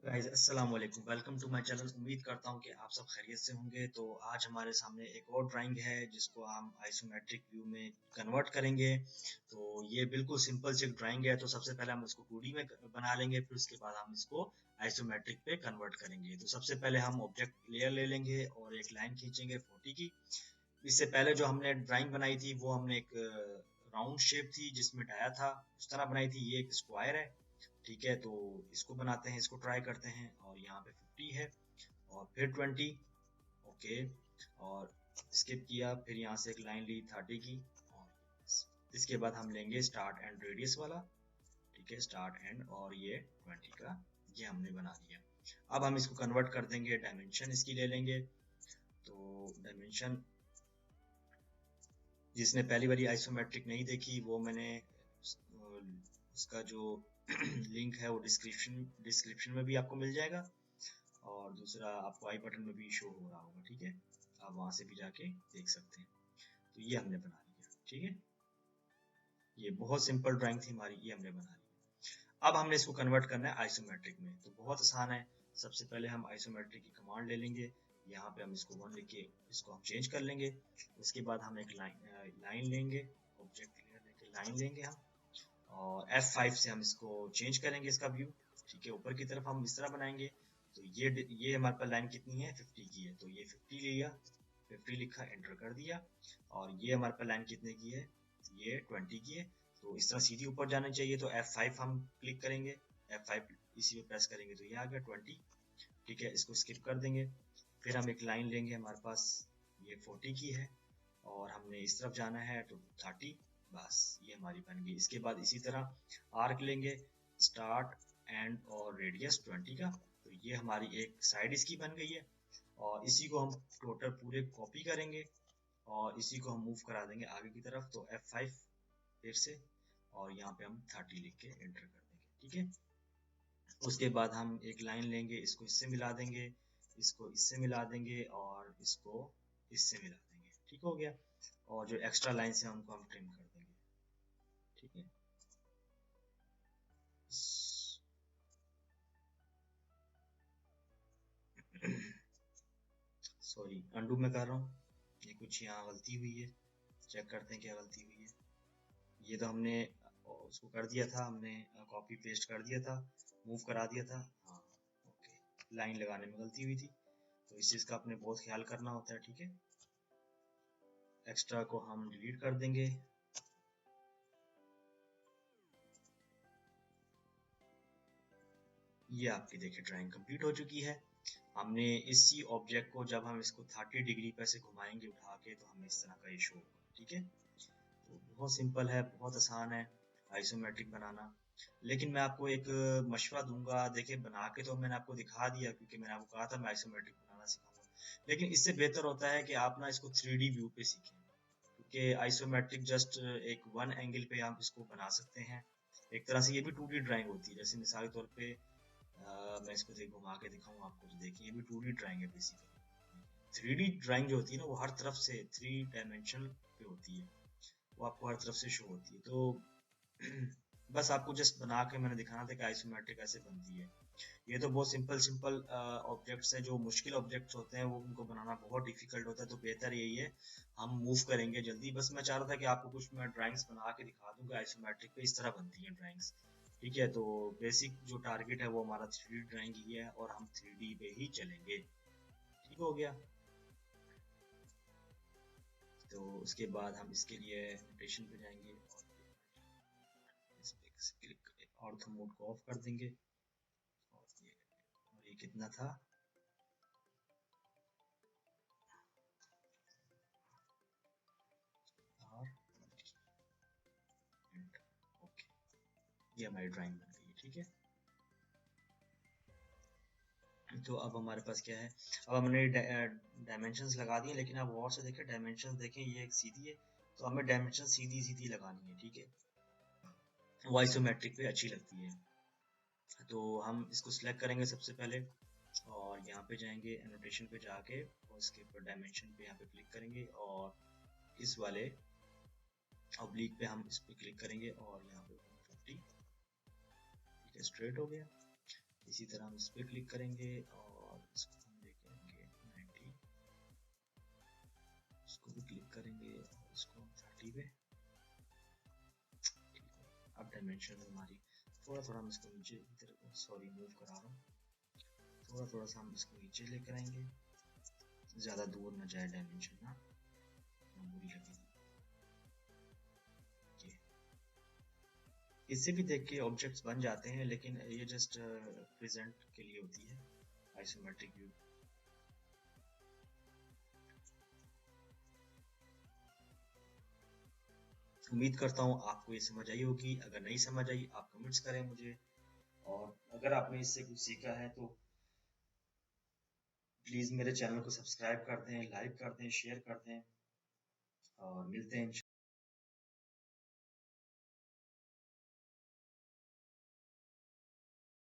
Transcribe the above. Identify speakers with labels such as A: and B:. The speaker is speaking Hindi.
A: गाइस अस्सलाम वालेकुम, वेलकम टू माय चैनल। उम्मीद करता हूँ कि आप सब खैरियत से होंगे। तो आज हमारे सामने एक और ड्राइंग है जिसको हम आइसोमेट्रिक व्यू में कन्वर्ट करेंगे। तो ये बिल्कुल सिंपल सी ड्राइंग है। तो सबसे पहले हम इसको 2D में बना लेंगे, फिर उसके बाद हम इसको आइसोमेट्रिक पे कन्वर्ट करेंगे। तो सबसे पहले हम ऑब्जेक्ट लेयर ले लेंगे और एक लाइन खींचेंगे 40 की। इससे पहले जो हमने ड्राइंग बनाई थी वो हमने एक राउंड शेप थी जिसमें डाया था, उस तरह बनाई थी। ये एक स्क्वायर है, ठीक है। तो इसको बनाते हैं, इसको ट्राई करते हैं। और यहाँ पे 50 है और फिर 20, ओके। और स्किप किया, फिर यहाँ से एक लाइन ली 30 की। और इसके बाद हम लेंगे स्टार्ट एंड रेडियस वाला, ठीक है, स्टार्ट एंड, और ये 20 का ये हमने बना दिया। अब हम इसको कन्वर्ट कर देंगे, डायमेंशन इसकी ले लेंगे। तो डायमेंशन, जिसने पहली बारी आइसोमेट्रिक नहीं देखी वो मैंने उसका जो लिंक है वो डिस्क्रिप्शन में भी आपको मिल जाएगा, और दूसरा आपको आई बटन में भी शो हो रहा होगा, ठीक है। आप वहां से भी जाके देख सकते हैं। तो ये हमने बना लिया, ठीक है। ये बहुत सिंपल ड्राइंग थी हमारी, ये हमने बना लिया। अब हमने इसको कन्वर्ट करना है आइसोमेट्रिक में। तो बहुत आसान है। सबसे पहले हम आइसोमेट्रिक की कमांड ले लेंगे। यहाँ पे हम इसको 1 लिख के इसको हम चेंज कर लेंगे। उसके बाद हम एक लाइन लेंगे, ऑब्जेक्ट लेके लाइन लेंगे हम, और F5 से हम इसको चेंज करेंगे इसका व्यू, ठीक है। ऊपर की तरफ हम इस तरह बनाएंगे। तो ये हमारे पास लाइन कितनी है, 50 की है। तो ये 50 लिया, 50 लिखा, एंटर कर दिया। और ये हमारे पास लाइन कितने की है, ये 20 की है। तो इस तरह सीधी ऊपर जाना चाहिए। तो F5 हम क्लिक करेंगे, F5 इसी पे प्रेस करेंगे तो ये आ गया 20, ठीक है। इसको स्किप कर देंगे। फिर हम एक लाइन लेंगे, हमारे पास ये 40 की है और हमने इस तरफ जाना है तो 30, बस ये हमारी बन गई। इसके बाद इसी तरह आर्क लेंगे, स्टार्ट एंड और रेडियस 20 का। तो ये हमारी एक साइड इसकी बन गई है। और इसी को हम टोटल पूरे कॉपी करेंगे और इसी को हम मूव करा देंगे आगे की तरफ। तो F5 फिर से, और यहाँ पे हम 30 लिख के एंटर कर देंगे, ठीक है। उसके बाद हम एक लाइन लेंगे, इसको इससे मिला देंगे, इसको इससे मिला देंगे, और इसको इससे मिला देंगे, ठीक हो गया। और जो एक्स्ट्रा लाइन्स हैं उनको हम ट्रिम कर देंगे, ठीक है। सॉरी, अंडू में कर रहा हूँ। ये कुछ यहाँ गलती हुई है, चेक करते हैं क्या गलती हुई है। ये तो हमने उसको कर दिया था, हमने कॉपी पेस्ट कर दिया था, मूव करा दिया था, हाँ, ओके। लाइन लगाने में गलती हुई थी, तो इस चीज़ का अपने बहुत ख्याल करना होता है, ठीक है। एक्स्ट्रा को हम डिलीट कर देंगे। ये आपकी देखिए ड्राइंग कंप्लीट हो चुकी है। हमने इसी ऑब्जेक्ट को जब हम इसको 30 डिग्री पे से घुमाएंगे उठा के, तो हमें इस तरह का ये शो होगा, ठीक है। तो बहुत सिंपल है, बहुत आसान है आइसोमेट्रिक बनाना। लेकिन मैं आपको एक मशवरा दूंगा, देखिए बना के तो मैंने आपको दिखा दिया, क्योंकि मैंने आपको कहा था मैं आइसोमेट्रिक बनाना सिखाऊंगा। लेकिन इससे बेहतर होता है कि आप ना इसको 3D व्यू पे सीखें, क्योंकि आइसोमेट्रिक जस्ट एक वन एंगल पे आप इसको बना सकते हैं। एक तरह से ये भी 2D ड्राइंग होती है। जैसे मिसाल के तौर पे मैं इसको घुमा के दिखाऊं आपको, तो देखिए ये भी 2D ड्राइंग है बेसिकली। 3D ड्राइंग जो होती है ना वो हर तरफ से 3 डायमेंशनल पे होती है, वो आपको हर तरफ से शो होती है। तो बस आपको जस्ट बना के मैंने दिखाना था कि आइसोमेट्रिक ऐसे बनती है। ये तो बहुत सिंपल सिंपल ऑब्जेक्ट्स हैं। जो मुश्किल ऑब्जेक्ट्स होते हैं वो उनको बनाना बहुत डिफिकल्ट होता है। तो बेहतर यही है, हम मूव करेंगे जल्दी। बस मैं चाह रहा था कि आपको कुछ मैं ड्राइंग्स बना के दिखा दूं कि आइसोमेट्रिक पे इस तरह बनती हैं ड्राइंग्स, ठीक है। तो बेसिक जो टारगेट है वो हमारा 3D ड्राइंग ही है, और हम 3D पे ही चलेंगे, ठीक हो गया। तो उसके बाद हम इसके लिए नोटेशन पे जाएंगे और इस पे क्लिक, ऑर्थो मोड को ऑफ कर देंगे। और ये कितना था, और ओके, ये हमारी ड्राइंग बन गई है, ठीक है। तो अब हमारे पास क्या है, अब हमने डायमेंशंस लगा दिए। लेकिन अब और से देखें, डायमेंशंस देखें, ये एक सीधी है, तो हमें डायमेंशन सीधी सीधी लगानी है, ठीक है। वो आइसोमेट्रिक पे अच्छी लगती है। तो हम इसको सिलेक्ट करेंगे सबसे पहले, और यहाँ पे जाएंगे एनोटेशन पे जाके, और इसके ऊपर डायमेंशन पे यहाँ पे क्लिक करेंगे, और इस वाले ऑब्लिक पे हम इस पे क्लिक करेंगे, और यहाँ पे 150, ठीक है, स्ट्रेट हो गया। इसी तरह हम इस पर क्लिक करेंगे और इसको हम लेके आएंगे 90, इसको भी क्लिक करेंगे और इसको हम 30 पे। ठीक है, अब डायमेंशन हमारी थोड़ा थोड़ा हम इसको नीचे इधर सॉरी मूव करा रहा हूँ, थोड़ा थोड़ा सा हम इसको नीचे लेकर आएंगे, ज़्यादा दूर ना जाए डायमेंशन ना बुरी लगेगी। इससे भी देख के ऑब्जेक्ट्स बन जाते हैं, लेकिन ये जस्ट प्रेजेंट के लिए होती है आइसोमेट्रिक व्यू। उम्मीद करता हूँ आपको ये समझ आई होगी। अगर नहीं समझ आई आप कमेंट्स करें मुझे, और अगर आपने इससे कुछ सीखा है तो प्लीज़ मेरे चैनल को सब्सक्राइब कर दें, लाइक कर दें, शेयर कर दें, और मिलते हैं।